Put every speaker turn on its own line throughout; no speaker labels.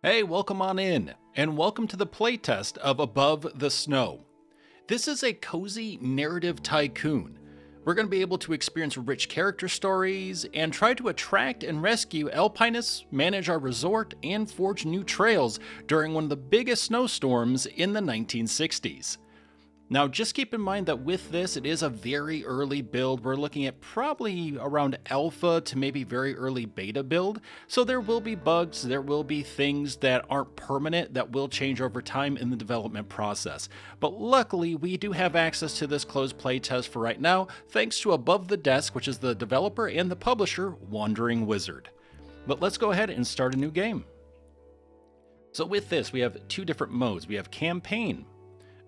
Hey, welcome on in, and welcome to the playtest of Above the Snow. This is a cozy narrative tycoon. We're going to be able to experience rich character stories and try to attract and rescue alpinists, manage our resort, and forge new trails during one of the biggest snowstorms in the 1960s. Now, just keep in mind that with this, it is a very early build. We're looking at probably around alpha to maybe very early beta build. So there will be bugs, there will be things that aren't permanent that will change over time in the development process. But luckily, we do have access to this closed playtest for right now, thanks to Above the Desk, which is the developer and the publisher, Wandering Wizard. But let's go ahead and start a new game. So with this, we have two different modes. We have Campaign.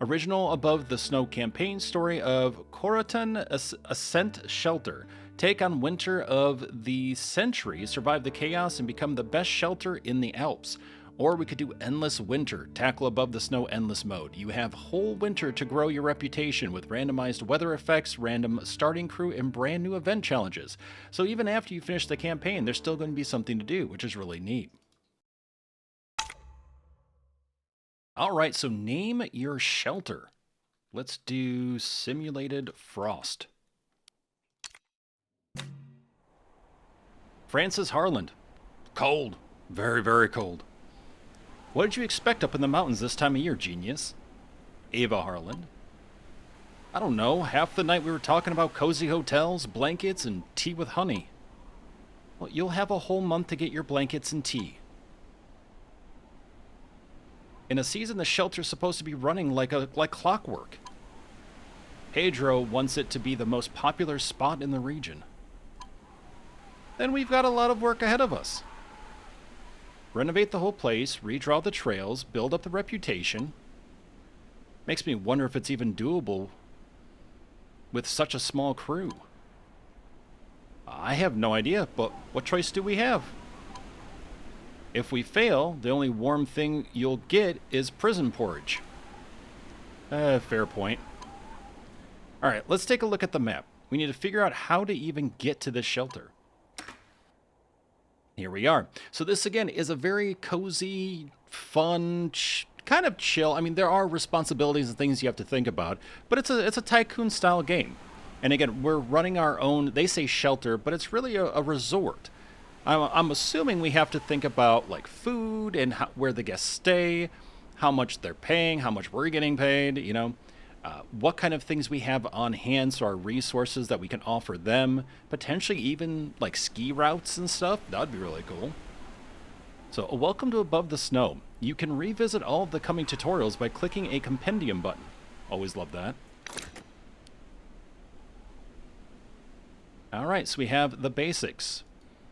Original Above the Snow campaign story of Corriton Ascent Shelter. Take on winter of the century, survive the chaos, and become the best shelter in the Alps. Or we could do Endless Winter, tackle Above the Snow Endless Mode. You have whole winter to grow your reputation with randomized weather effects, random starting crew, and brand new event challenges. So even after you finish the campaign, there's still going to be something to do, which is really neat. All right, so name your shelter. Let's do Simulated Frost. Francis Harland. Cold. Very, very cold. What did you expect up in the mountains this time of year, genius? Ava Harland. I don't know, half the night we were talking about cozy hotels, blankets, and tea with honey. Well, you'll have a whole month to get your blankets and tea. In a season, the shelter's supposed to be running like clockwork. Pedro wants it to be the most popular spot in the region. Then we've got a lot of work ahead of us. Renovate the whole place, redraw the trails, build up the reputation. Makes me wonder if it's even doable with such a small crew. I have no idea, but what choice do we have? If we fail, the only warm thing you'll get is prison porridge. Fair point. Alright, let's take a look at the map. We need to figure out how to even get to this shelter. Here we are. So this, again, is a very cozy, fun, kind of chill. I mean, there are responsibilities and things you have to think about, but it's a tycoon-style game. And again, we're running our own, they say shelter, but it's really a resort. I'm assuming we have to think about like food and where the guests stay, how much they're paying, how much we're getting paid, you know, what kind of things we have on hand, so our resources that we can offer them, potentially even like ski routes and stuff. That'd be really cool. So welcome to Above the Snow. You can revisit all of the coming tutorials by clicking a compendium button. Always love that. All right, so we have the basics.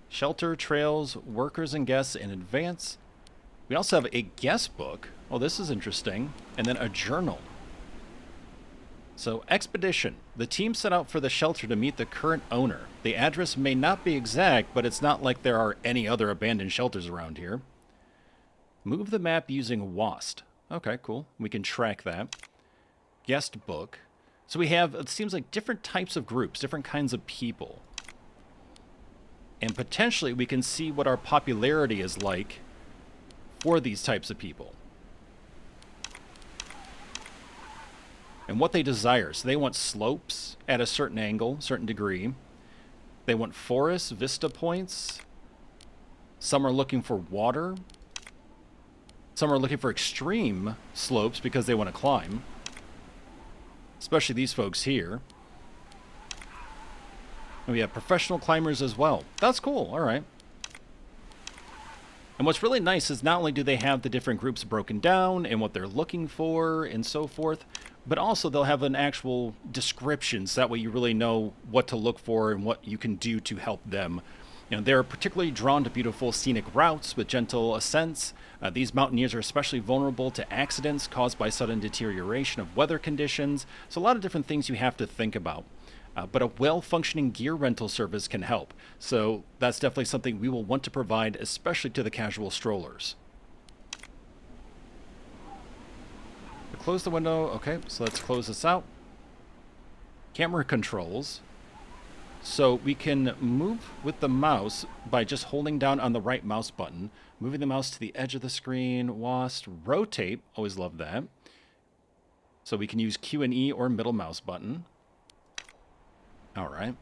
Shelter, trails, workers and guests in advance. We also have a guest book. Oh, this is interesting. And then a journal. So, expedition. The team set out for the shelter to meet the current owner. The address may not be exact, but it's not like there are any other abandoned shelters around here. Move the map using WASD. Okay, cool. We can track that. Guest book. So we have, it seems like different types of groups, different kinds of people. And potentially we can see what our popularity is like for these types of people. And what they desire. So they want slopes at a certain angle, certain degree. They want forests, vista points. Some are looking for water. Some are looking for extreme slopes because they want to climb. Especially these folks here. And we have professional climbers as well. That's cool. All right. And what's really nice is not only do they have the different groups broken down and what they're looking for and so forth, but also they'll have an actual description, so that way you really know what to look for and what you can do to help them. You know, they're particularly drawn to beautiful scenic routes with gentle ascents. These mountaineers are especially vulnerable to accidents caused by sudden deterioration of weather conditions. So a lot of different things you have to think about. But a well-functioning gear rental service can help. So that's definitely something we will want to provide, especially to the casual strollers. Close the window. Okay, so let's close this out. Camera controls. So we can move with the mouse by just holding down on the right mouse button. Moving the mouse to the edge of the screen. WASD. Rotate. Always love that. So we can use Q and E or middle mouse button. All right.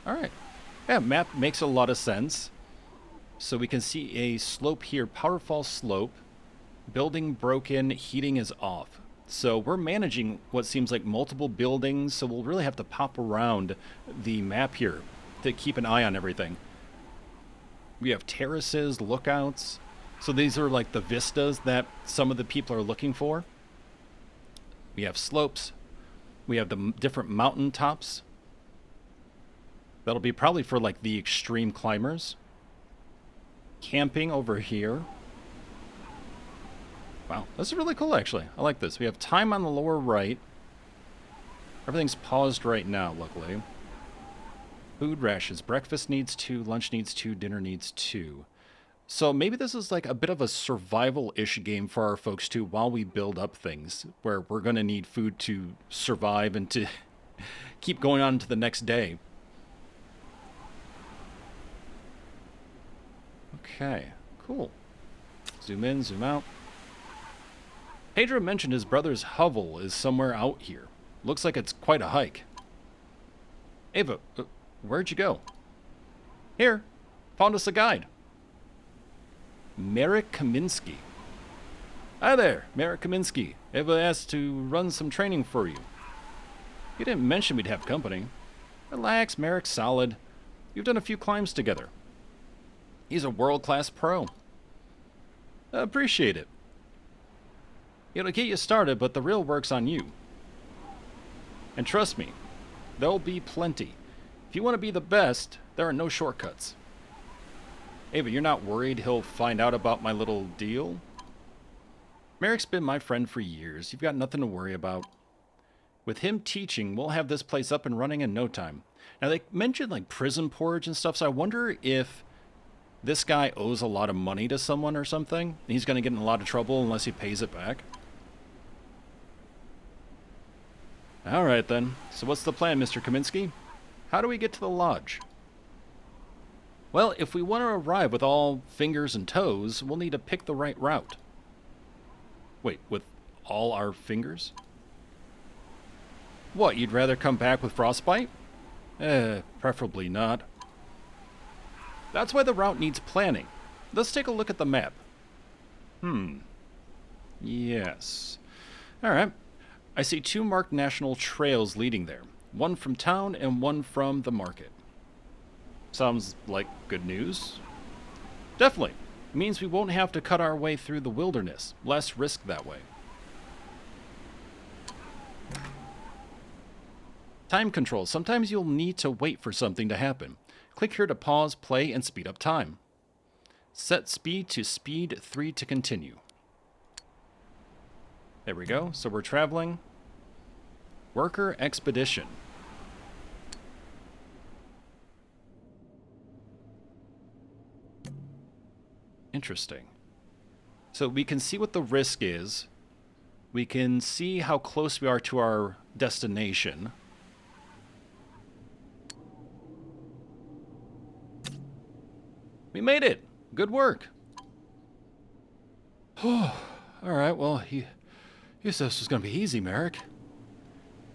All right. Yeah, map makes a lot of sense. So we can see a slope here, powerfall slope. Building broken, heating is off. So we're managing what seems like multiple buildings, so we'll really have to pop around the map here to keep an eye on everything. We have terraces, lookouts. So these are like the vistas that some of the people are looking for. We have slopes. We have the different mountain tops. That'll be probably for like the extreme climbers. Camping over here. Wow, this is really cool actually. I like this. We have time on the lower right. Everything's paused right now, luckily. Food rations. Breakfast needs 2, lunch needs 2, dinner needs 2. So maybe this is like a bit of a survival-ish game for our folks too while we build up things, where we're going to need food to survive and to keep going on to the next day. Okay, cool. Zoom in, zoom out. Pedro mentioned his brother's hovel is somewhere out here. Looks like it's quite a hike. Ava, where'd you go? Here, found us a guide. Marek Kaminsky. Hi there, Marek Kaminsky. Ava asked to run some training for you. You didn't mention we'd have company. Relax, Marek, solid. You've done a few climbs together. He's a world-class pro. Appreciate it. It'll get you started, but the real work's on you. And trust me, there'll be plenty. If you want to be the best, there are no shortcuts. Ava, you're not worried he'll find out about my little deal? Marek's been my friend for years. You've got nothing to worry about. With him teaching, we'll have this place up and running in no time. Now, they mentioned like prison porridge and stuff, so I wonder if this guy owes a lot of money to someone or something. He's going to get in a lot of trouble unless he pays it back. All right, then. So what's the plan, Mr. Kaminsky? How do we get to the lodge? Well, if we want to arrive with all fingers and toes, we'll need to pick the right route. Wait, with all our fingers? What, you'd rather come back with frostbite? Preferably not. That's why the route needs planning. Let's take a look at the map. Yes. All right. I see 2 marked national trails leading there. One from town and one from the market. Sounds like good news. Definitely. It means we won't have to cut our way through the wilderness. Less risk that way. Time control. Sometimes you'll need to wait for something to happen. Click here to pause, play, and speed up time. Set speed to speed 3 to continue. There we go. So we're traveling. Worker expedition. Interesting. So we can see what the risk is. We can see how close we are to our destination. We made it. Good work. All right, well, you said this was going to be easy, Marek.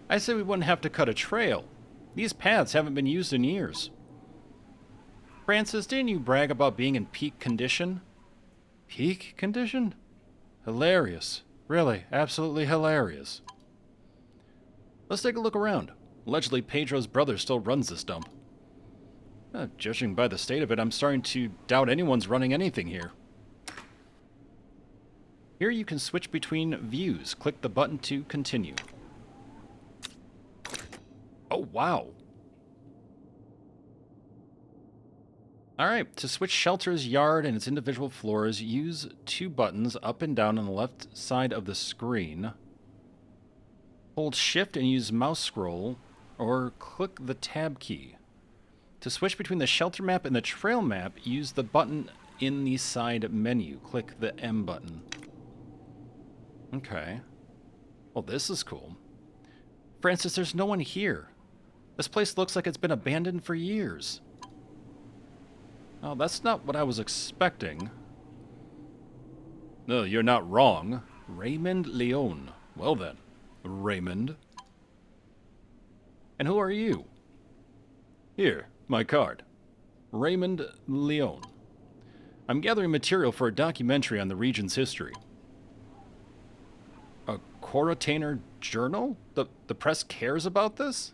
I said we wouldn't have to cut a trail. These paths haven't been used in years. Francis, didn't you brag about being in peak condition? Peak condition? Hilarious. Really, absolutely hilarious. Let's take a look around. Allegedly, Pedro's brother still runs this dump. Judging by the state of it, I'm starting to doubt anyone's running anything here. Here you can switch between views. Click the button to continue. Oh, wow. Alright, to switch shelter's yard and its individual floors, use 2 buttons up and down on the left side of the screen. Hold shift and use mouse scroll, or click the tab key. To switch between the shelter map and the trail map, use the button in the side menu. Click the M button. Okay. Well, this is cool. Francis, there's no one here. This place looks like it's been abandoned for years. Oh, that's not what I was expecting. No, you're not wrong. Raymond Leon. Well then, Raymond. And who are you? Here, my card. Raymond Leon. I'm gathering material for a documentary on the region's history. A Quarantainer journal? The press cares about this?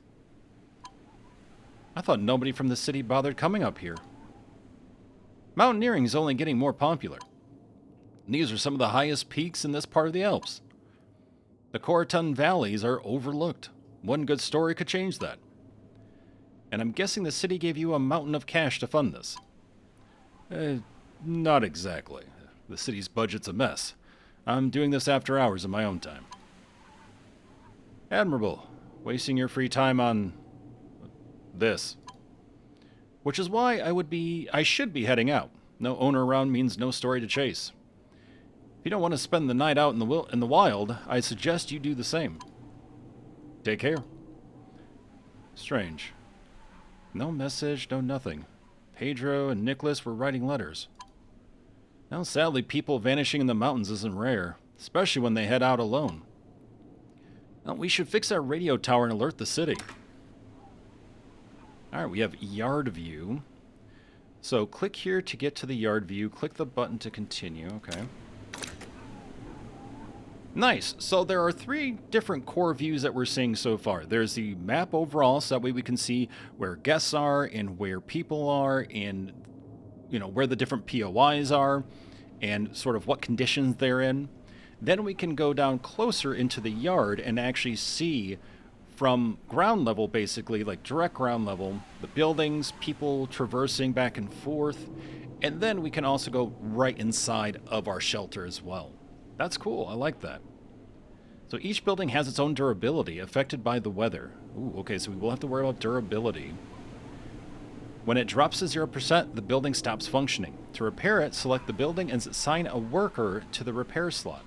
I thought nobody from the city bothered coming up here. Mountaineering is only getting more popular. These are some of the highest peaks in this part of the Alps. The Coraton valleys are overlooked. One good story could change that. And I'm guessing the city gave you a mountain of cash to fund this. Not exactly. The city's budget's a mess. I'm doing this after hours in my own time. Admirable. Wasting your free time on this. Which is why I should be heading out. No owner around means no story to chase. If you don't want to spend the night out in the wild, I suggest you do the same. Take care. Strange. No message, no nothing. Pedro and Nicholas were writing letters. Now, sadly, people vanishing in the mountains isn't rare, especially when they head out alone. Well, we should fix our radio tower and alert the city. Alright, we have yard view. So click here to get to the yard view. Click the button to continue. Okay. Nice. So there are 3 different core views that we're seeing so far. There's the map overall, so that way we can see where guests are and where people are and, you know, where the different POIs are and sort of what conditions they're in. Then we can go down closer into the yard and actually see from ground level, basically, like direct ground level, the buildings, people traversing back and forth, and then we can also go right inside of our shelter as well. That's cool. I like that. So each building has its own durability affected by the weather. Ooh, okay, so we will have to worry about durability. When it drops to 0%, the building stops functioning. To repair it, select the building and assign a worker to the repair slot.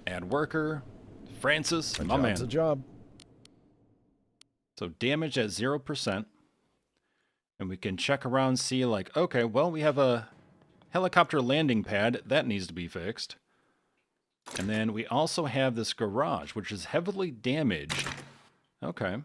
Add worker. Francis, my man.
A job.
So damage at 0%. And we can check around, see like, okay, well, we have a helicopter landing pad. That needs to be fixed. And then we also have this garage, which is heavily damaged. Okay.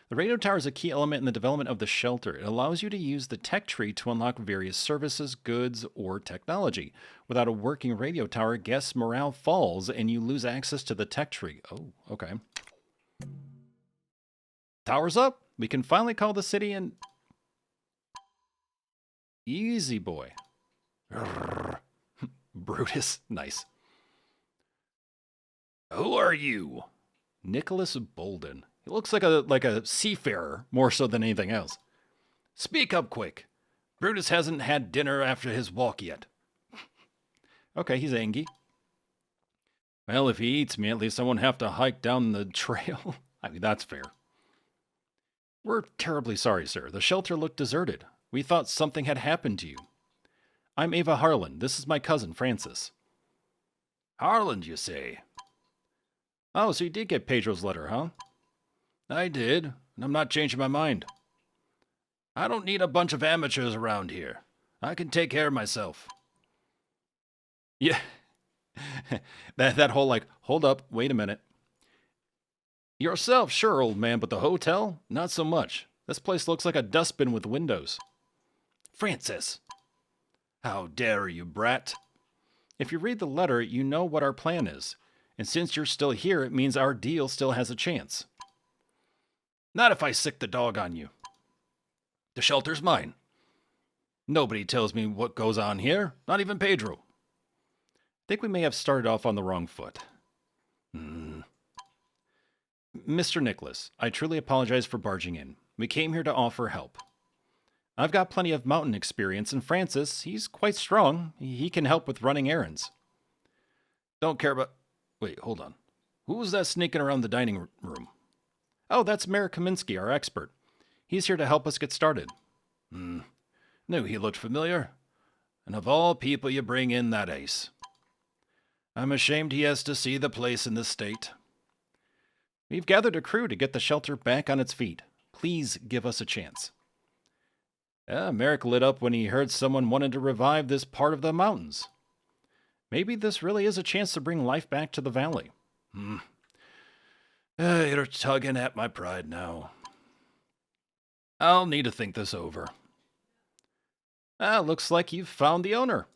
The radio tower is a key element in the development of the shelter. It allows you to use the tech tree to unlock various services, goods, or technology. Without a working radio tower, guests' morale falls and you lose access to the tech tree. Oh, okay. Tower's up. We can finally call the city and... Easy boy. Brutus. Nice. Who are you? Nicholas Bolden. He looks like a seafarer, more so than anything else. Speak up quick. Brutus hasn't had dinner after his walk yet. Okay, he's angry. Well, if he eats me, at least I won't have to hike down the trail. I mean, that's fair. We're terribly sorry, sir. The shelter looked deserted. We thought something had happened to you. I'm Ava Harlan. This is my cousin, Francis. Harlan, you say? Oh, so you did get Pedro's letter, huh? I did, and I'm not changing my mind. I don't need a bunch of amateurs around here. I can take care of myself. Yeah. that whole like, hold up, wait a minute. Yourself, sure, old man, but the hotel? Not so much. This place looks like a dustbin with windows. Francis! How dare you, brat? If you read the letter, you know what our plan is. And since you're still here, it means our deal still has a chance. Not if I sick the dog on you. The shelter's mine. Nobody tells me what goes on here, not even Pedro. I think we may have started off on the wrong foot. Mr. Nicholas, I truly apologize for barging in. We came here to offer help. I've got plenty of mountain experience, and Francis, he's quite strong. He can help with running errands. Don't care about... Wait, hold on. Who was that sneaking around the dining room? Oh, that's Mayor Kaminsky, our expert. He's here to help us get started. Knew he looked familiar. And of all people, you bring in that ace. I'm ashamed he has to see the place in this state. We've gathered a crew to get the shelter back on its feet. Please give us a chance. Merrick lit up when he heard someone wanted to revive this part of the mountains. Maybe this really is a chance to bring life back to the valley. You're tugging at my pride now. I'll need to think this over. Looks like you've found the owner.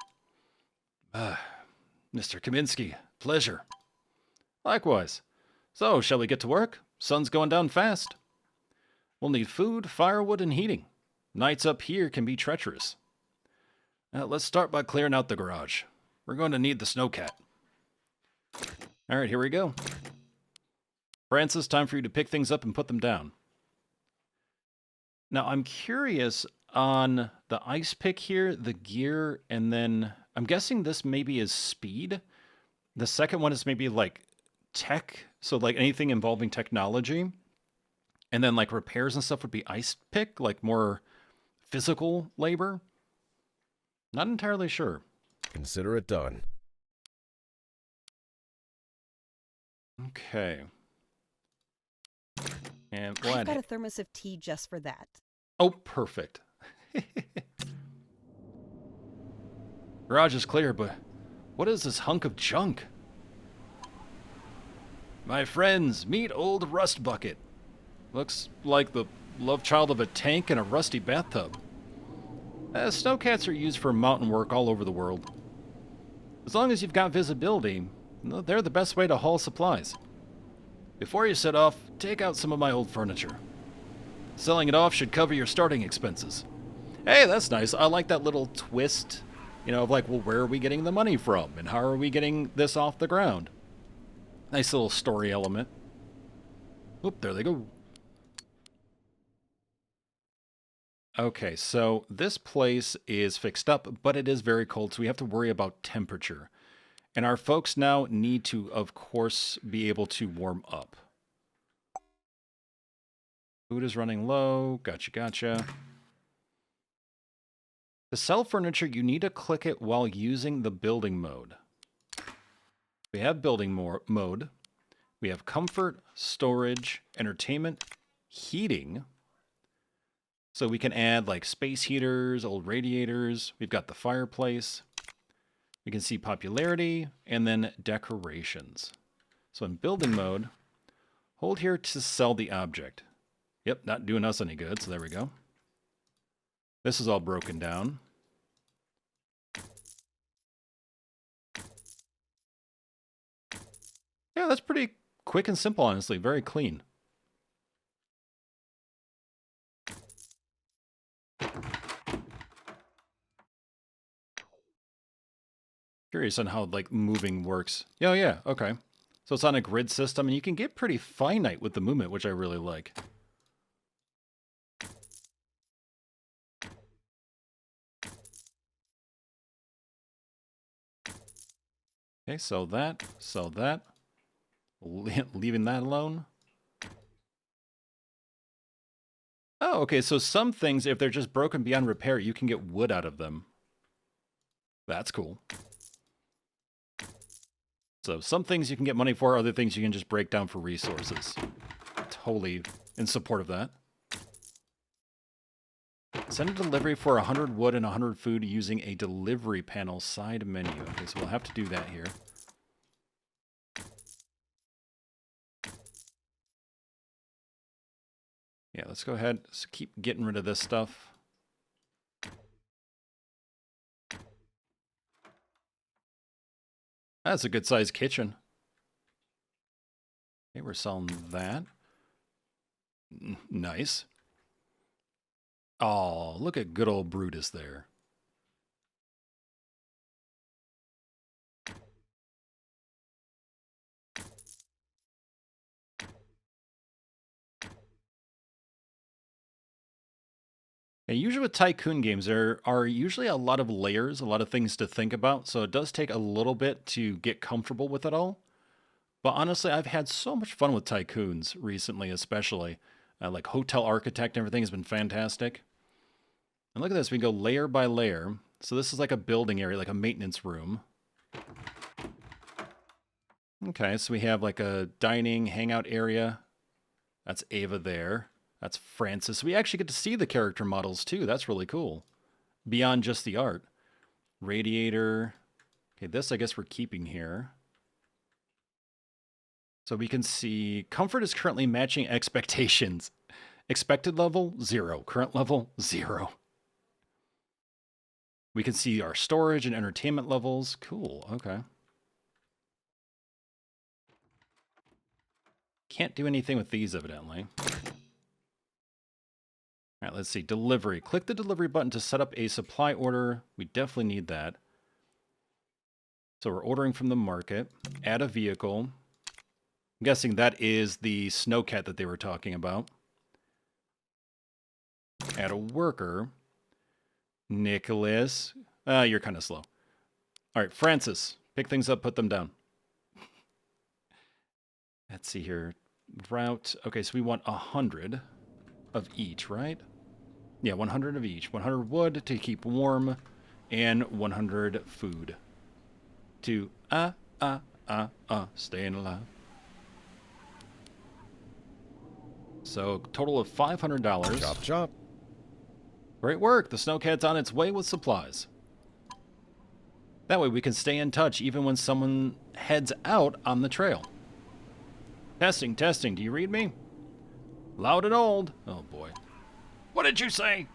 Mr. Kaminsky, pleasure. Likewise. So, shall we get to work? Sun's going down fast. We'll need food, firewood, and heating. Nights up here can be treacherous. Let's start by clearing out the garage. We're going to need the snowcat. Alright, here we go. Francis, time for you to pick things up and put them down. Now, I'm curious on the ice pick here, the gear, and then I'm guessing this maybe is speed. The second one is maybe like tech, so like anything involving technology. And then like repairs and stuff would be ice pick, like more physical labor. Not entirely sure.
Consider it done.
Okay. And
I've got a thermos of tea just for that.
Oh, perfect. Garage is clear, but what is this hunk of junk? My friends, meet old Rust Bucket. Looks like the love child of a tank and a rusty bathtub. Snowcats are used for mountain work all over the world. As long as you've got visibility, they're the best way to haul supplies. Before you set off, take out some of my old furniture. Selling it off should cover your starting expenses. Hey, that's nice. I like that little twist, of like, well, where are we getting the money from? And how are we getting this off the ground? Nice little story element. Oop, there they go. Okay, so this place is fixed up, but it is very cold, so we have to worry about temperature. And our folks now need to, of course, be able to warm up. Food is running low. Gotcha. To sell furniture, you need to click it while using the building mode. We have building mode. We have comfort, storage, entertainment, heating. So we can add like space heaters, old radiators. We've got the fireplace. We can see popularity and then decorations. So in building mode, hold here to sell the object. Yep, not doing us any good, so there we go. This is all broken down. Yeah, that's pretty quick and simple, honestly. Very clean. Curious on how, like, moving works. Oh, yeah, okay. So it's on a grid system, and you can get pretty finite with the movement, which I really like. Okay, sell that, leaving that alone. Oh, okay, so some things, if they're just broken beyond repair, you can get wood out of them. That's cool. So some things you can get money for, other things you can just break down for resources. Totally in support of that. Send a delivery for 100 wood and 100 food using a delivery panel side menu. Okay, so we'll have to do that here. Yeah, let's go ahead. Let's keep getting rid of this stuff. That's a good sized kitchen. Okay, we're selling that. Nice. Oh, look at good old Brutus there. And usually with Tycoon games, there are usually a lot of layers, a lot of things to think about, so it does take a little bit to get comfortable with it all. But honestly, I've had so much fun with Tycoons recently, especially. Like Hotel Architect and everything has been fantastic. And look at this, we go layer by layer. So this is like a building area, like a maintenance room. Okay, so we have like a dining hangout area. That's Ava there. That's Francis. We actually get to see the character models too. That's really cool. Beyond just the art. Radiator. Okay, this I guess we're keeping here. So we can see comfort is currently matching expectations. Expected level, 0. Current level, 0. We can see our storage and entertainment levels. Cool, okay. Can't do anything with these, evidently. All right, let's see. Delivery. Click the delivery button to set up a supply order. We definitely need that. So we're ordering from the market. Add a vehicle. I'm guessing that is the snowcat that they were talking about. Add a worker. Nicholas. You're kind of slow. All right, Francis. Pick things up, put them down. Let's see here. Route. Okay, so we want 100 of each, right? Yeah, 100 of each. 100 wood to keep warm, and 100 food to staying alive. So total of $500.
Chop, chop.
Great work. The snowcat's on its way with supplies. That way we can stay in touch even when someone heads out on the trail. Testing, testing. Do you read me? Loud and old. Oh, boy. What did you say?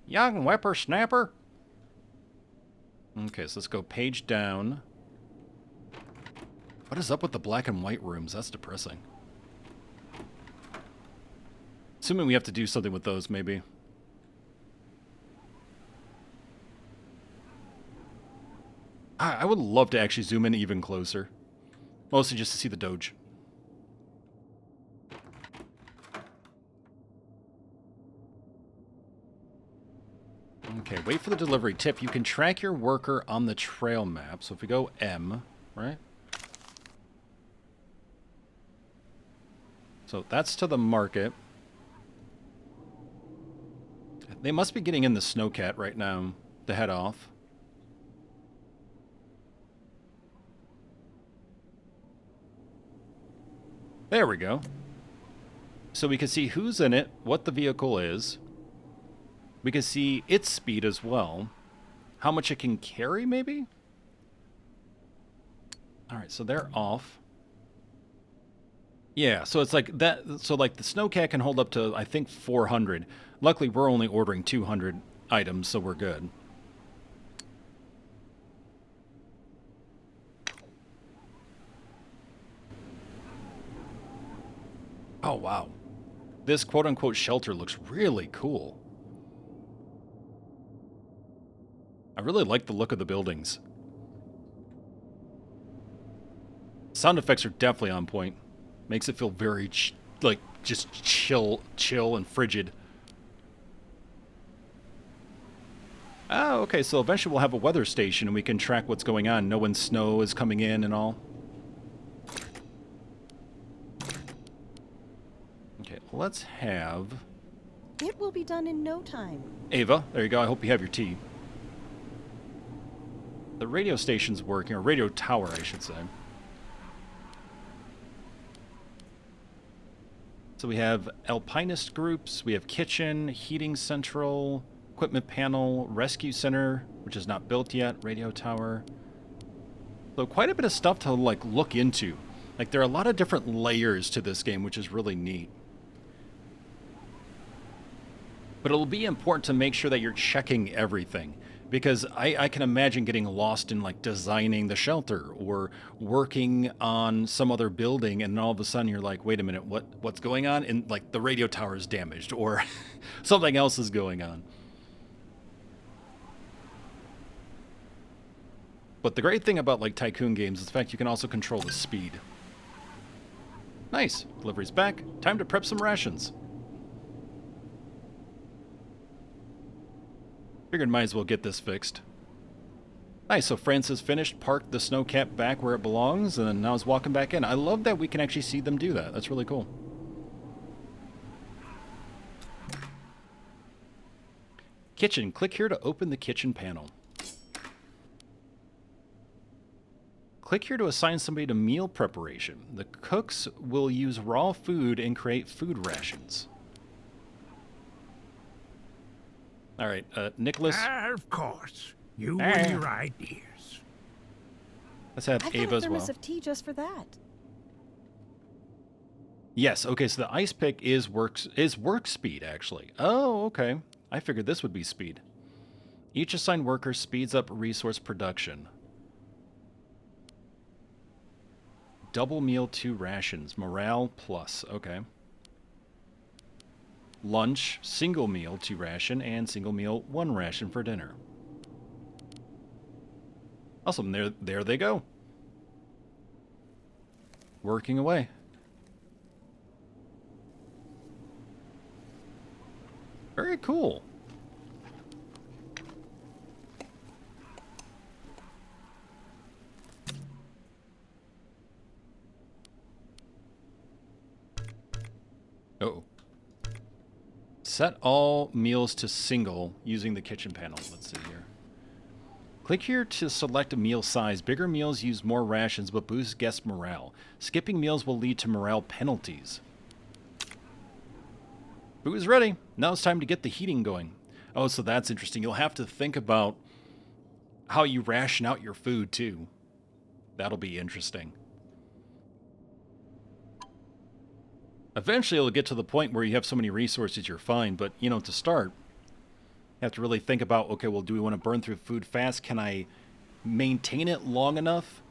Young whippersnapper. Okay, so let's go page down. What is up with the black and white rooms? That's depressing. Assuming we have to do something with those, maybe. I would love to actually zoom in even closer. Mostly just to see the Doge. Okay, wait for the delivery. Tip, you can track your worker on the trail map. So if we go M, right? So that's to the market. They must be getting in the snowcat right now to head off. There we go. So we can see who's in it, what the vehicle is. We can see its speed as well. How much it can carry, maybe? Alright, so they're off. Yeah, so it's like that. So like the snowcat can hold up to, I think, 400. Luckily, we're only ordering 200 items, so we're good. Oh, wow. This quote-unquote shelter looks really cool. I really like the look of the buildings. Sound effects are definitely on point. Makes it feel very, just chill and frigid. Oh, okay, so eventually we'll have a weather station and we can track what's going on, know when snow is coming in and all. Okay, let's have...
It will be done in no time.
Ava, there you go. I hope you have your tea. The radio station's working, or radio tower, I should say. So we have alpinist groups, we have kitchen, heating central, equipment panel, rescue center, which is not built yet, radio tower. So quite a bit of stuff to like look into. Like there are a lot of different layers to this game, which is really neat. But it'll be important to make sure that you're checking everything. Because I can imagine getting lost in like designing the shelter or working on some other building and all of a sudden you're like, wait a minute, what's going on? And like the radio tower is damaged or something else is going on. But the great thing about like Tycoon games is the fact you can also control the speed. Nice. Delivery's back. Time to prep some rations. Figured might as well get this fixed. Nice, so Francis finished, parked the snowcat back where it belongs, and now is walking back in. I love that we can actually see them do that. That's really cool. Kitchen. Click here to open the kitchen panel. Click here to assign somebody to meal preparation. The cooks will use raw food and create food rations. All right, Nicholas.
Of course. You and your ideas.
Let's have
I've
Ava
got a
as well.
thermos of tea just for that.
Yes, okay, so the ice pick is work speed, actually. Oh, okay. I figured this would be speed. Each assigned worker speeds up resource production. Double meal 2 rations. Morale plus. Okay. Lunch, single meal 2 ration, and single meal 1 ration for dinner. Awesome. There they go. Working away. Very cool. Uh-oh. Set all meals to single using the kitchen panel. Let's see here. Click here to select a meal size. Bigger meals use more rations but boost guest morale. Skipping meals will lead to morale penalties. Food is ready. Now it's time to get the heating going. Oh, so that's interesting. You'll have to think about how you ration out your food, too. That'll be interesting. Eventually, it'll get to the point where you have so many resources you're fine, but, you know, to start, you have to really think about, okay, well, do we want to burn through food fast? Can I maintain it long enough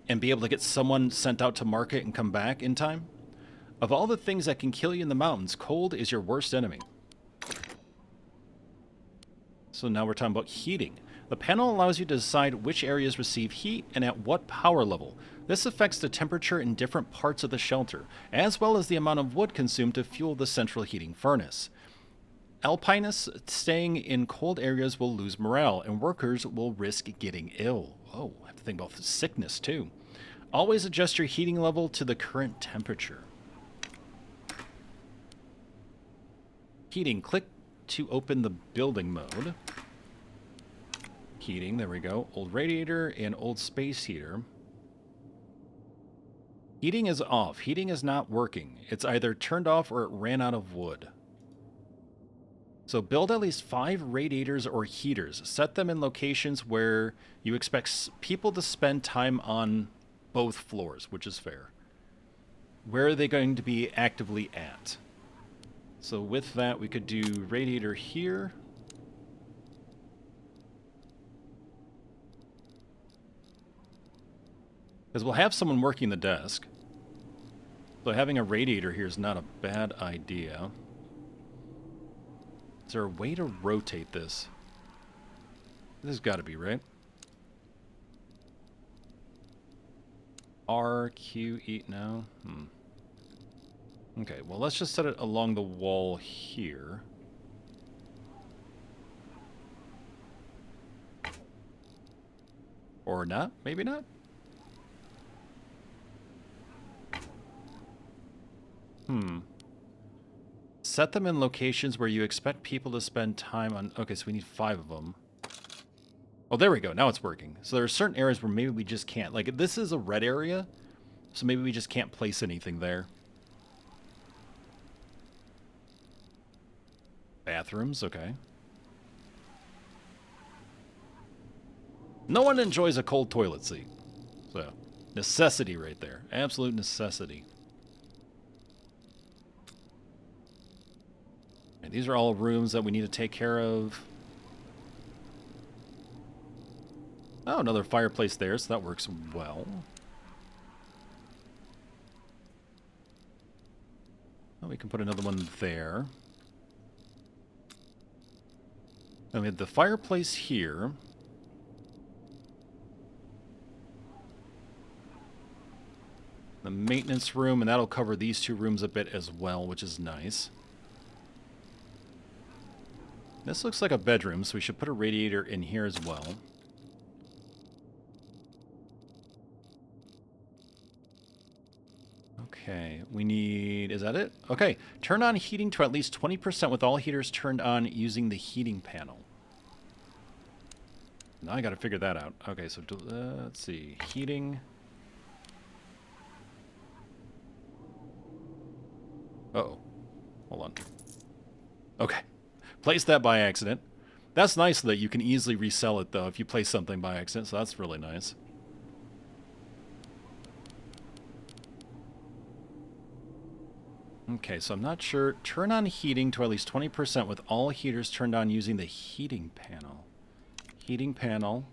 and be able to get someone sent out to market and come back in time? Of all the things that can kill you in the mountains, cold is your worst enemy. So now we're talking about heating. The panel allows you to decide which areas receive heat and at what power level. This affects the temperature in different parts of the shelter, as well as the amount of wood consumed to fuel the central heating furnace. Alpinists staying in cold areas will lose morale, and workers will risk getting ill. Oh, I have to think about the sickness, too. Always adjust your heating level to the current temperature. Heating. Click to open the building mode. Heating, there we go. Old radiator and old space heater. Heating is off. Heating is not working. It's either turned off or it ran out of wood. So build at least 5 radiators or heaters. Set them in locations where you expect people to spend time on both floors, which is fair. Where are they going to be actively at? So with that, we could do radiator here. Because we'll have someone working the desk. So having a radiator here is not a bad idea. Is there a way to rotate this? This has got to be, right? R, Q, E, no? Okay, well, let's just set it along the wall here. Or not? Maybe not? Set them in locations where you expect people to spend time on... Okay, so we need 5 of them. Oh, there we go. Now it's working. So there are certain areas where maybe we just can't. Like, this is a red area, so maybe we just can't place anything there. Bathrooms, okay. No one enjoys a cold toilet seat. So, necessity right there. Absolute necessity. And these are all rooms that we need to take care of. Oh, another fireplace there, so that works well. Oh, we can put another one there. And we have the fireplace here. The maintenance room, and that'll cover these 2 rooms a bit as well, which is nice. This looks like a bedroom, so we should put a radiator in here as well. Okay, we need... Is that it? Okay, turn on heating to at least 20% with all heaters turned on using the heating panel. Now I gotta figure that out. Okay, so let's see. Heating. Uh-oh. Hold on. Okay. Placed that by accident. That's nice that you can easily resell it, though, if you place something by accident, so that's really nice. Okay, so I'm not sure. Turn on heating to at least 20% with all heaters turned on using the heating panel. Heating panel.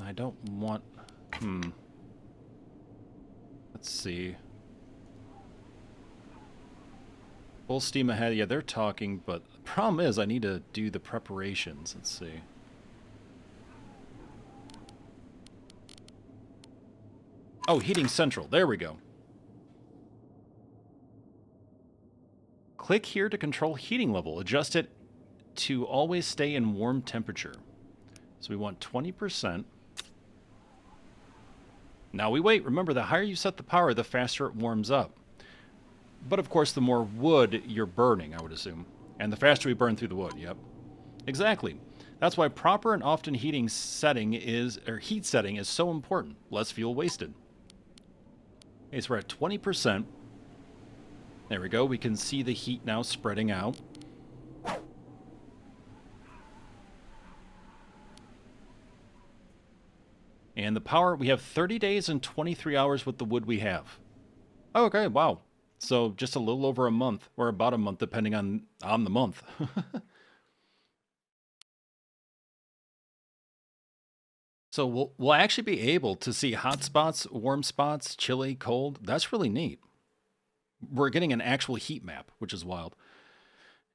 I don't want... Let's see. Full steam ahead. Yeah, they're talking, but the problem is I need to do the preparations. Let's see. Oh, heating central. There we go. Click here to control heating level. Adjust it to always stay in warm temperature. So we want 20%. Now we wait. Remember, the higher you set the power, the faster it warms up. But of course, the more wood you're burning, I would assume. And the faster we burn through the wood, yep. Exactly. That's why proper and often heat setting is so important. Less fuel wasted. Okay, so we're at 20%. There we go. We can see the heat now spreading out. And the power, we have 30 days and 23 hours with the wood we have. Okay, wow. So just a little over a month, or about a month, depending on the month. So we'll actually be able to see hot spots, warm spots, chilly, cold. That's really neat. We're getting an actual heat map, which is wild.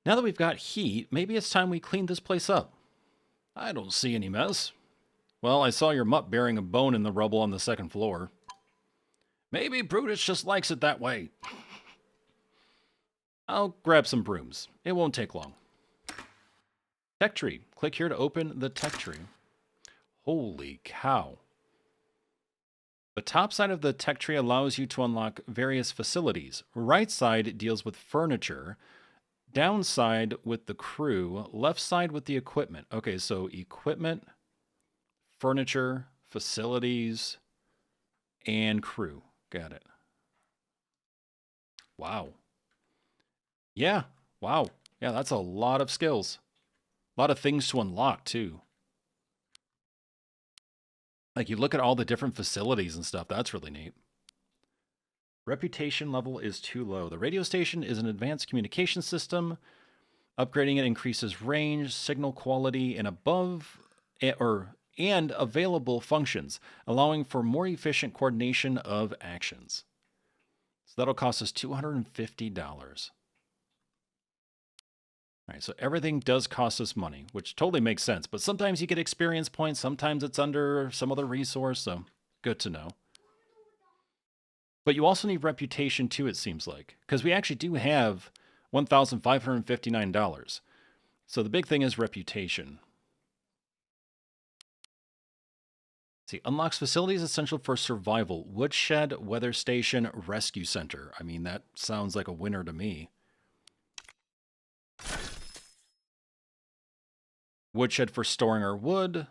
Now that we've got heat, maybe it's time we clean this place up. I don't see any mess. Well, I saw your mutt burying a bone in the rubble on the second floor. Maybe Brutus just likes it that way. I'll grab some brooms. It won't take long. Tech tree. Click here to open the tech tree. Holy cow. The top side of the tech tree allows you to unlock various facilities. Right side deals with furniture. Down side with the crew. Left side with the equipment. Okay, so equipment, furniture, facilities, and crew. Got it. Wow. Yeah. Wow. Yeah, that's a lot of skills. A lot of things to unlock, too. Like, you look at all the different facilities and stuff. That's really neat. Reputation level is too low. The radio station is an advanced communication system. Upgrading it increases range, signal quality, and available functions, allowing for more efficient coordination of actions. So that'll cost us $250. All right, so everything does cost us money, which totally makes sense. But sometimes you get experience points. Sometimes it's under some other resource, so good to know. But you also need reputation too, it seems like, because we actually do have $1,559. So the big thing is reputation. See, unlocks facilities essential for survival. Woodshed, weather station, rescue center. I mean, that sounds like a winner to me. Woodshed for storing our wood.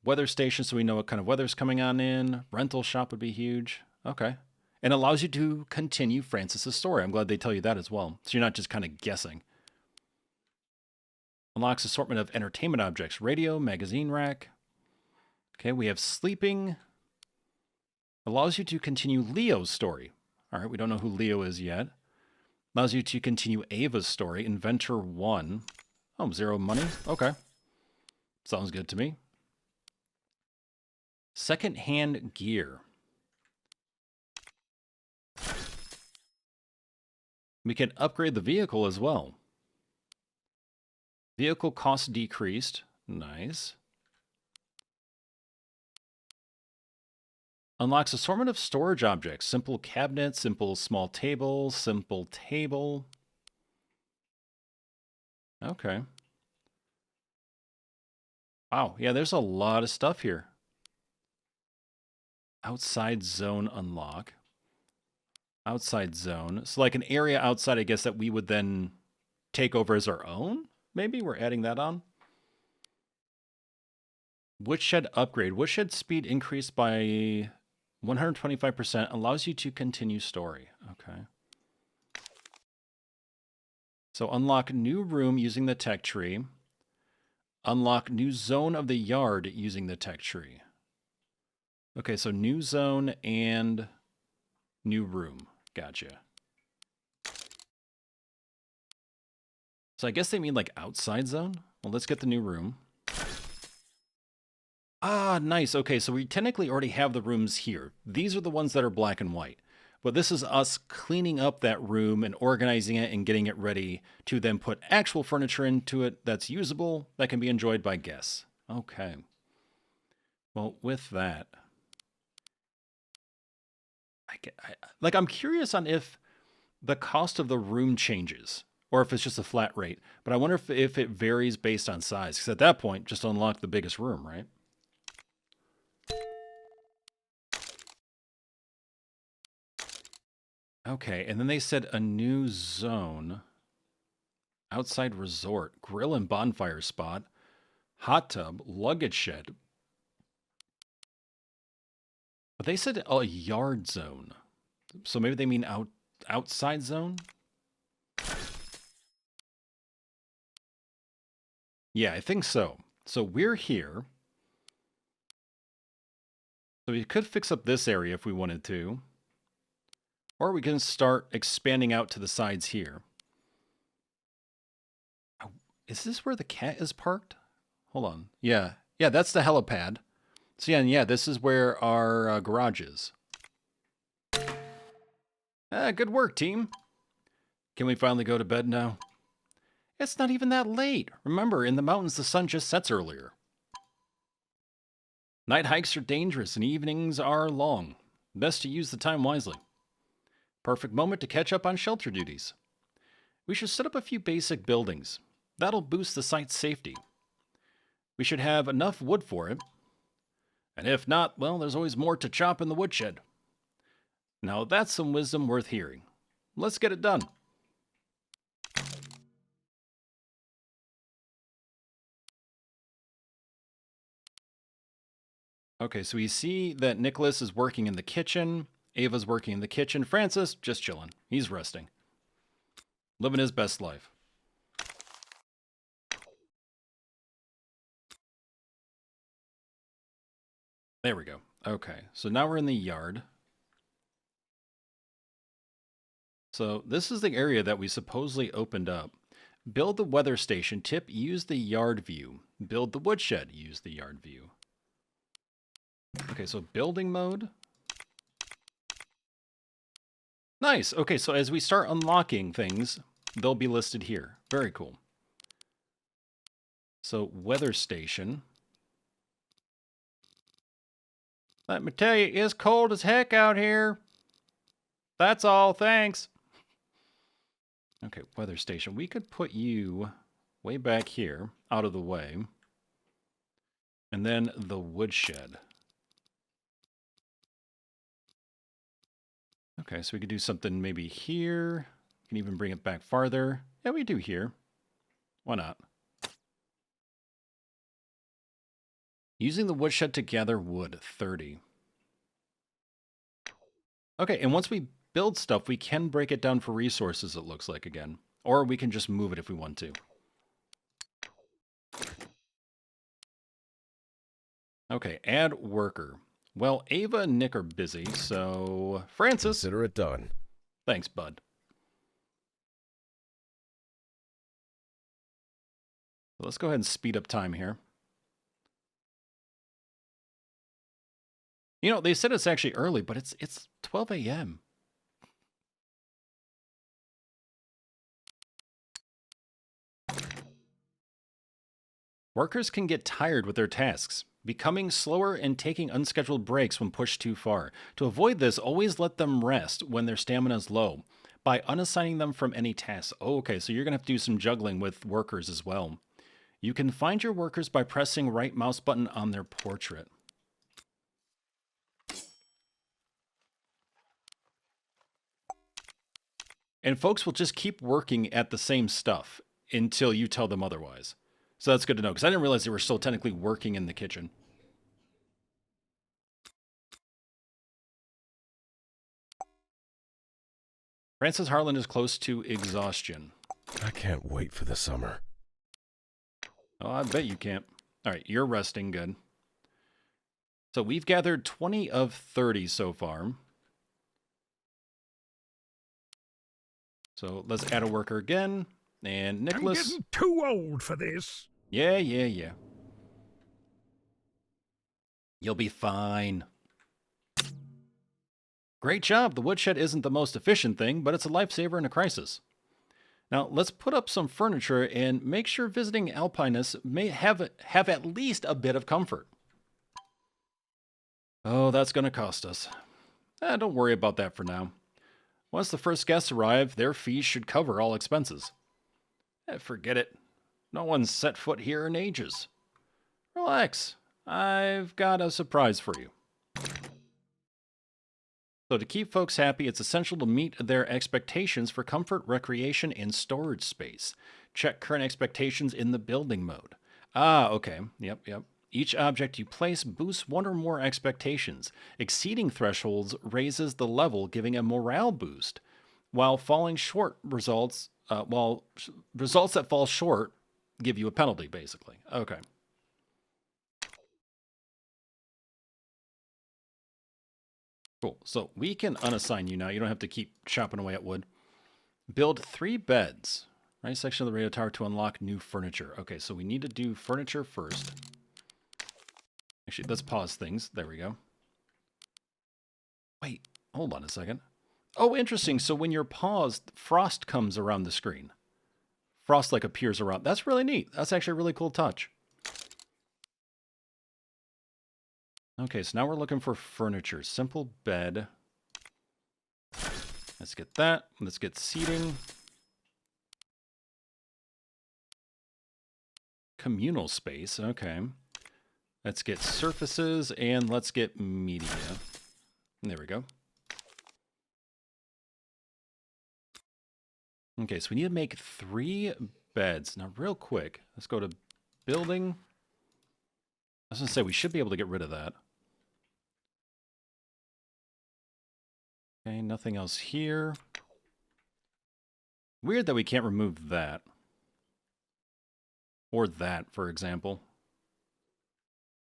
Weather station so we know what kind of weather's coming on in. Rental shop would be huge. Okay. And allows you to continue Francis's story. I'm glad they tell you that as well. So you're not just kind of guessing. Unlocks assortment of entertainment objects. Radio, magazine rack. Okay, we have sleeping. Allows you to continue Leo's story. All right, we don't know who Leo is yet. Allows you to continue Ava's story. Inventor 1. Oh, 0 money. Okay. Sounds good to me. Second-hand gear. We can upgrade the vehicle as well. Vehicle cost decreased. Nice. Unlocks assortment of storage objects. Simple cabinet, simple small table, simple table. Okay. Wow, yeah, there's a lot of stuff here. Outside zone unlock. Outside zone. So like an area outside, I guess, that we would then take over as our own? Maybe we're adding that on. Woodshed upgrade. Woodshed speed increased by 125% allows you to continue story. Okay. So unlock new room using the tech tree. Unlock new zone of the yard using the tech tree. Okay, so new zone and new room. Gotcha. So I guess they mean like outside zone? Well, let's get the new room. Ah, nice. Okay, so we technically already have the rooms here. These are the ones that are black and white. But this is us cleaning up that room and organizing it and getting it ready to then put actual furniture into it that's usable, that can be enjoyed by guests. Okay. Well, with that, I'm curious on if the cost of the room changes or if it's just a flat rate. But I wonder if it varies based on size. Because at that point, just unlock the biggest room, right? Okay, and then they said a new zone. Outside resort, grill and bonfire spot, hot tub, luggage shed. But they said a yard zone. So maybe they mean outside zone? Yeah, I think so. So we're here. So we could fix up this area if we wanted to. Or we can start expanding out to the sides here. Oh, is this where the cat is parked? Hold on. Yeah, that's the helipad. So yeah, this is where our garage is. Good work, team. Can we finally go to bed now? It's not even that late. Remember, in the mountains, the sun just sets earlier. Night hikes are dangerous and evenings are long. Best to use the time wisely. Perfect moment to catch up on shelter duties. We should set up a few basic buildings. That'll boost the site's safety. We should have enough wood for it. And if not, well, there's always more to chop in the woodshed. Now that's some wisdom worth hearing. Let's get it done. Okay, so we see that Nicholas is working in the kitchen. Ava's working in the kitchen. Francis, just chilling. He's resting. Living his best life. There we go. Okay, so now we're in the yard. So this is the area that we supposedly opened up. Build the weather station. Tip, use the yard view. Build the woodshed. Use the yard view. Okay, so building mode. Nice. Okay, so as we start unlocking things, they'll be listed here. Very cool. So weather station. Let me tell you, it's cold as heck out here. That's all. Thanks. Okay, weather station. We could put you way back here, out of the way. And then the woodshed. Okay, so we could do something maybe here. We can even bring it back farther. Yeah, we do here. Why not? Using the woodshed to gather wood, 30. Okay, and once we build stuff, we can break it down for resources, it looks like, again. Or we can just move it if we want to. Okay, add worker. Well, Ava and Nick are busy, so... Francis!
Consider it done.
Thanks, bud. So let's go ahead and speed up time here. You know, they said it's actually early, but it's 12 a.m. Workers can get tired with their tasks, becoming slower and taking unscheduled breaks when pushed too far. To avoid this, always let them rest when their stamina is low by unassigning them from any tasks. Oh, okay, so you're going to have to do some juggling with workers as well. You can find your workers by pressing right mouse button on their portrait. And folks will just keep working at the same stuff until you tell them otherwise. So that's good to know, because I didn't realize they were still technically working in the kitchen. Francis Harlan is close to exhaustion.
I can't wait for the summer.
Oh, I bet you can't. All right, you're resting. Good. So we've gathered 20 of 30 so far. So let's add a worker again. And Nicholas.
I'm getting too old for this.
Yeah. You'll be fine. Great job. The woodshed isn't the most efficient thing, but it's a lifesaver in a crisis. Now, let's put up some furniture and make sure visiting alpinists may have at least a bit of comfort. Oh, that's going to cost us. Don't worry about that for now. Once the first guests arrive, their fees should cover all expenses. Forget it. No one's set foot here in ages. Relax. I've got a surprise for you. So to keep folks happy, it's essential to meet their expectations for comfort, recreation, and storage space. Check current expectations in the building mode. Okay. Yep. Each object you place boosts one or more expectations. Exceeding thresholds raises the level, giving a morale boost. While falling short results that fall short give you a penalty, basically. Okay. Cool. So we can unassign you now. You don't have to keep chopping away at wood. Build 3 beds. Right section of the radio tower to unlock new furniture. Okay, so we need to do furniture first. Actually, let's pause things. There we go. Wait, hold on a second. Oh, interesting. So when you're paused, frost comes around the screen. Frost like appears around. That's really neat. That's actually a really cool touch. Okay, so now we're looking for furniture. Simple bed. Let's get that. Let's get seating. Communal space. Okay. Let's get surfaces and let's get media. There we go. Okay, so we need to make 3 beds. Now, real quick, let's go to building. I was going to say, we should be able to get rid of that. Okay, nothing else here. Weird that we can't remove that. Or that, for example.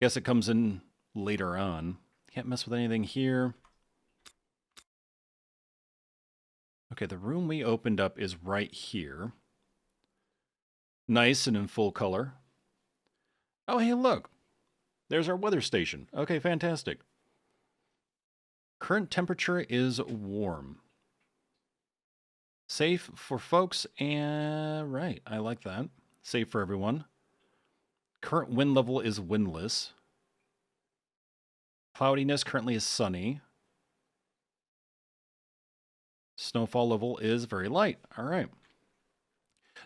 Guess it comes in later on. Can't mess with anything here. Okay, the room we opened up is right here. Nice and in full color. Oh, hey, look. There's our weather station. Okay, fantastic. Current temperature is warm. Safe for folks and... Right, I like that. Safe for everyone. Current wind level is windless. Cloudiness currently is sunny. Snowfall level is very light. All right.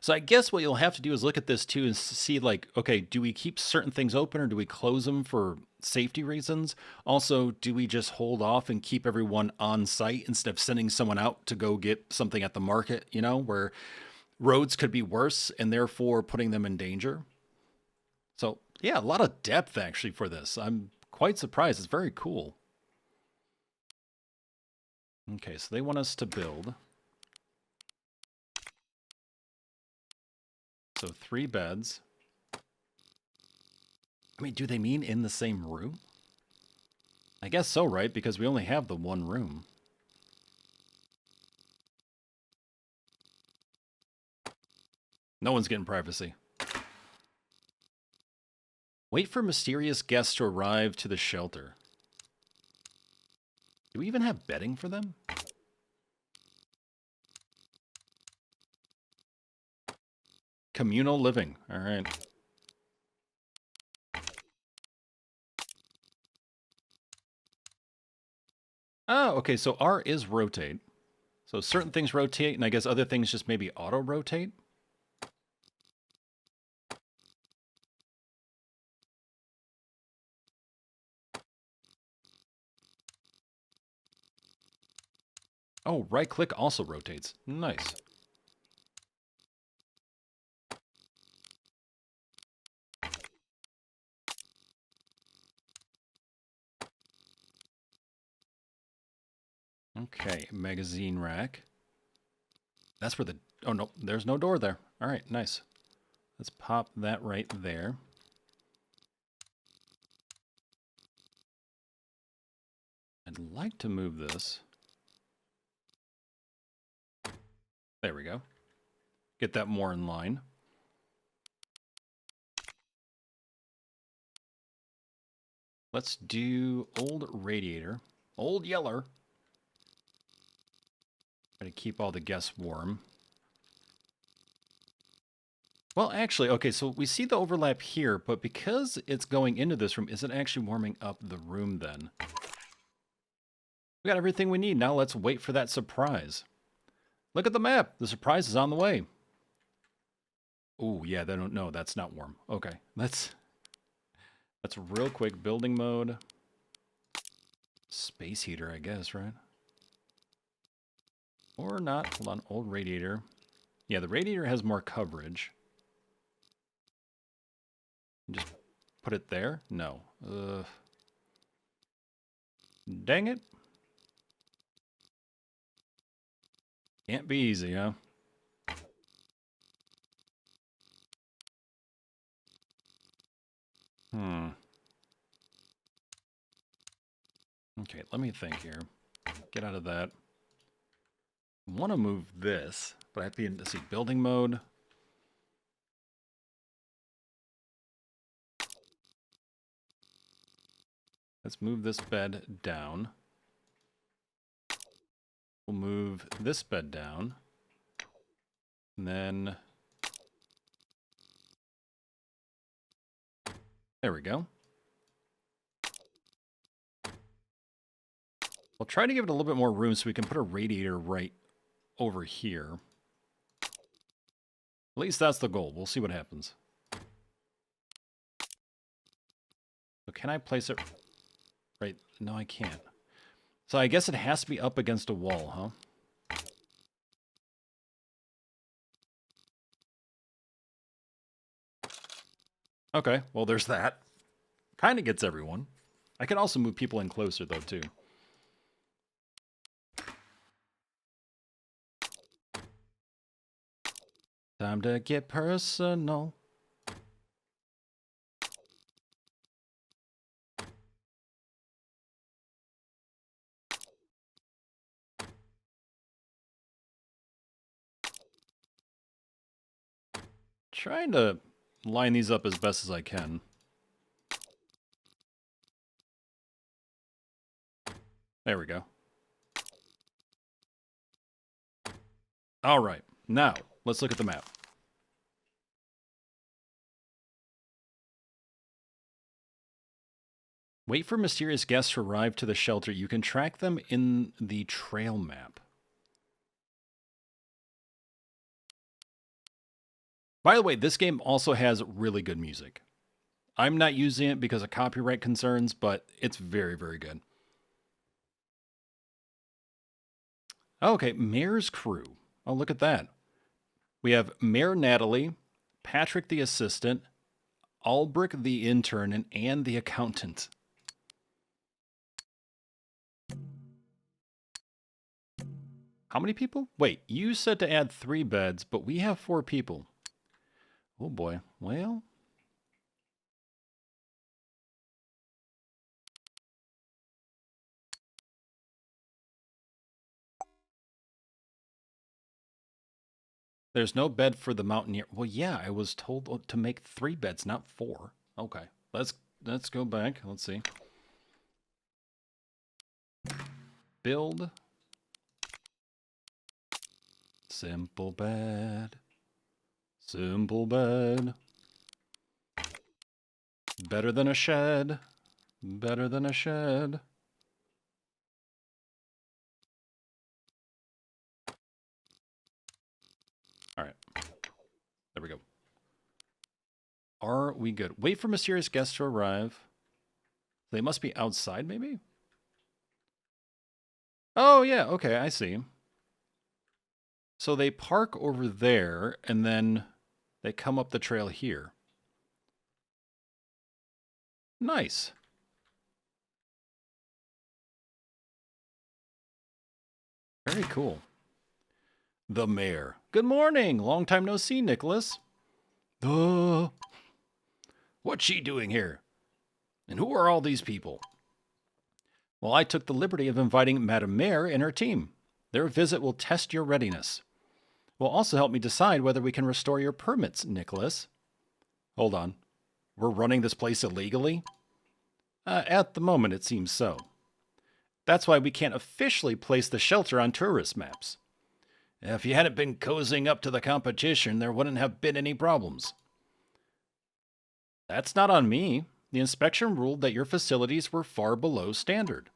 So I guess what you'll have to do is look at this too and see like, okay, do we keep certain things open or do we close them for safety reasons? Also, do we just hold off and keep everyone on site instead of sending someone out to go get something at the market, you know, where roads could be worse and therefore putting them in danger? So yeah, a lot of depth actually for this. I'm quite surprised. It's very cool. Okay, so they want us to build. So 3 beds. I mean, do they mean in the same room? I guess so, right? Because we only have the one room. No one's getting privacy. Wait for mysterious guests to arrive to the shelter. Do we even have bedding for them? Communal living. All right. Oh, okay. So R is rotate. So certain things rotate, and I guess other things just maybe auto-rotate. Oh, right-click also rotates. Nice. Okay, magazine rack. That's where the... Oh, no, there's no door there. All right, nice. Let's pop that right there. I'd like to move this. There we go. Get that more in line. Let's do old radiator. Old Yeller. Try to keep all the guests warm. Well, actually, okay, so we see the overlap here, but because it's going into this room, is it actually warming up the room then? We got everything we need. Now let's wait for that surprise. Look at the map. The surprise is on the way. Oh, yeah, they don't know. That's not warm. Okay, let's real quick. Building mode. Space heater, I guess, right? Or not. Hold on. Old radiator. Yeah, the radiator has more coverage. Just put it there? No. Dang it. Can't be easy, huh? Okay, let me think here. Get out of that. I want to move this, but I have to be in, let's see, building mode. Let's move this bed down. We'll move this bed down. And then... There we go. We'll try to give it a little bit more room so we can put a radiator right over here. At least that's the goal. We'll see what happens. So can I place it right? No, I can't. So I guess it has to be up against a wall, huh? Okay, well there's that. Kind of gets everyone. I can also move people in closer though too. Time to get personal. Trying to line these up as best as I can. There we go. All right, now let's look at the map. Wait for mysterious guests to arrive to the shelter. You can track them in the trail map. By the way, this game also has really good music. I'm not using it because of copyright concerns, but it's very, very good. Okay, Mayor's crew. Oh, look at that. We have Mayor Natalie, Patrick the assistant, Albrecht the intern, and Anne the accountant. How many people? Wait, you said to add 3 beds, but we have 4 people. Oh boy, well... There's no bed for the mountaineer. Well, yeah, I was told to make 3 beds, not 4. Okay, let's go back. Let's see. Build. Simple bed. Simple bed. Better than a shed. Better than a shed. All right. There we go. Are we good? Wait for mysterious guests to arrive. They must be outside, maybe? Oh, yeah. Okay, I see. So they park over there, and then they come up the trail here. Nice. Very cool. The mayor. Good morning. Long time no see, Nicholas. What's she doing here? And who are all these people? Well, I took the liberty of inviting Madame Mayor and her team. Their visit will test your readiness. Will also help me decide whether we can restore your permits, Nicholas. Hold on. We're running this place illegally? At the moment, it seems so. That's why we can't officially place the shelter on tourist maps. If you hadn't been cozying up to the competition, there wouldn't have been any problems. That's not on me. The inspection ruled that your facilities were far below standard.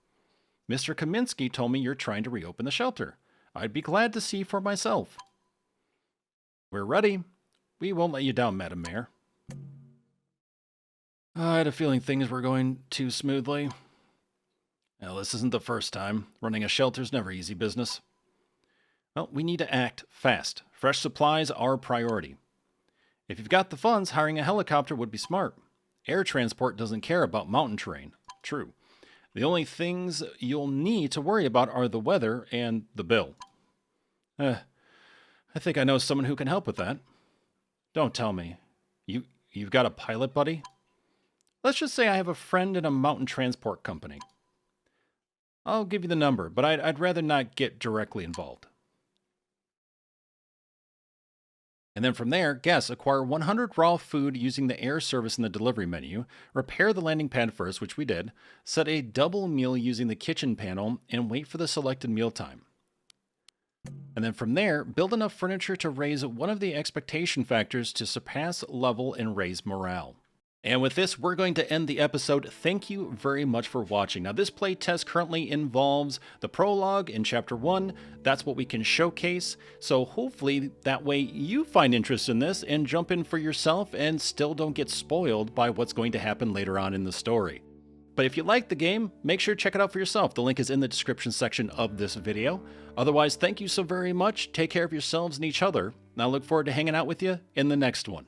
Mr. Kaminsky told me you're trying to reopen the shelter. I'd be glad to see for myself. We're ready. We won't let you down, Madam Mayor. I had a feeling things were going too smoothly. Well, this isn't the first time. Running a shelter's never easy business. Well, we need to act fast. Fresh supplies are a priority. If you've got the funds, hiring a helicopter would be smart. Air transport doesn't care about mountain terrain. True. The only things you'll need to worry about are the weather and the bill. I think I know someone who can help with that. Don't tell me. You've got a pilot buddy? Let's just say I have a friend in a mountain transport company. I'll give you the number, but I'd rather not get directly involved. And then from there, guess, acquire 100 raw food using the air service in the delivery menu, repair the landing pad first, which we did, set a double meal using the kitchen panel, and wait for the selected mealtime. And then from there, build enough furniture to raise one of the expectation factors to surpass level and raise morale. And with this, we're going to end the episode. Thank you very much for watching. Now, this playtest currently involves the prologue in Chapter 1. That's what we can showcase. So hopefully that way you find interest in this and jump in for yourself and still don't get spoiled by what's going to happen later on in the story. But if you like the game, make sure to check it out for yourself. The link is in the description section of this video. Otherwise, thank you so very much. Take care of yourselves and each other. And I look forward to hanging out with you in the next one.